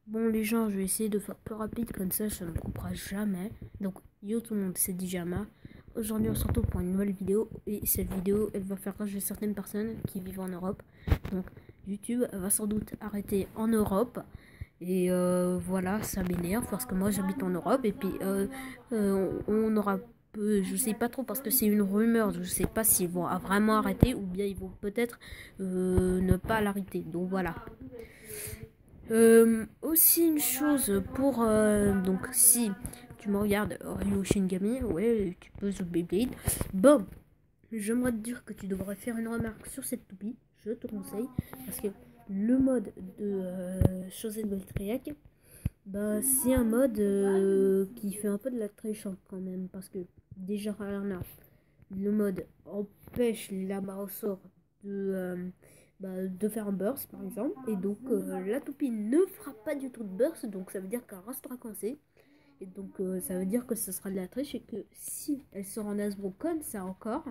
Bon les gens, je vais essayer de faire plus rapide comme ça ne me coupera jamais. Donc yo tout le monde, c'est Dijama. Aujourd'hui on se retrouve pour une nouvelle vidéo. Et cette vidéo, elle va faire rager certaines personnes qui vivent en Europe. Donc YouTube va sans doute arrêter en Europe. Et voilà, ça m'énerve parce que moi j'habite en Europe. Et puis on aura peu, je sais pas trop parce que c'est une rumeur. Je sais pas s'ils vont vraiment arrêter ou bien ils vont peut-être ne pas l'arrêter. Donc voilà. Aussi une chose pour donc si tu me regardes Ryo Shingami, ouais tu peux The Beyblade. Bon, j'aimerais te dire que tu devrais faire une remarque sur cette toupie, je te conseille, parce que le mode de Chosen Voltaic, bah c'est un mode qui fait un peu de la triche quand même, parce que déjà Rana, le mode empêche la Marosaur de faire un burst par exemple, et donc la toupie ne fera pas du tout de burst, donc ça veut dire qu'elle restera coincée, et donc ça veut dire que ce sera de la triche, et que si elle sort en Hasbro comme ça encore,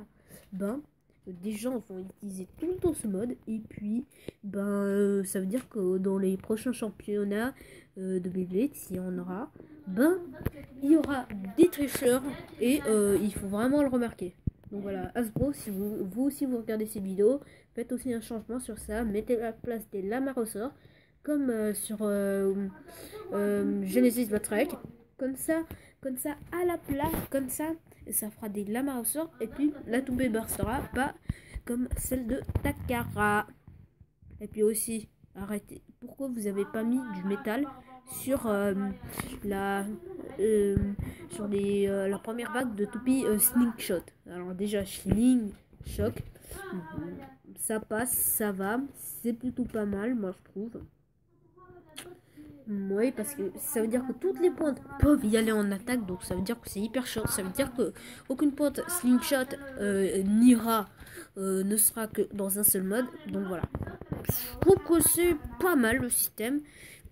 ben des gens vont utiliser tout le temps ce mode, et puis ça veut dire que dans les prochains championnats de Beyblade, s'il y en aura, il y aura des tricheurs, et il faut vraiment le remarquer. Donc voilà, Hasbro, si vous aussi vous regardez ces vidéos, faites aussi un changement sur ça. Mettez la place des lames à ressort, comme sur Genesis Trek. Comme ça, à la place, comme ça fera des lames à ressort. Et puis la toupée burstera, pas comme celle de Takara. Et puis aussi, arrêtez. Pourquoi vous avez pas mis du métal sur la la première vague de toupie Slingshot? Alors déjà Slingshot, ça passe, ça va, c'est plutôt pas mal, moi je trouve. Oui, parce que ça veut dire que toutes les pointes peuvent y aller en attaque, donc ça veut dire que c'est hyper short. Ça veut dire que aucune pointe Slingshot n'ira, ne sera que dans un seul mode. Donc voilà. Je trouve que c'est pas mal le système,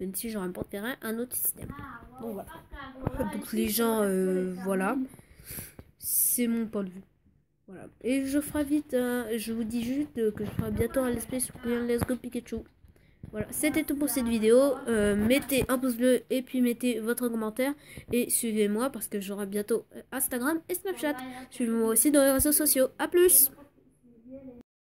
même si j'aurais préféré un autre système. Donc voilà. Donc les gens, voilà. C'est mon point de vue. Voilà. Et je ferai vite, je vous dis juste que je ferai bientôt un let's sur Let's Go Pikachu. Voilà, c'était tout pour cette vidéo. Mettez un pouce bleu et puis mettez votre commentaire. Et suivez-moi parce que j'aurai bientôt Instagram et Snapchat. Suivez-moi aussi dans les réseaux sociaux. A plus!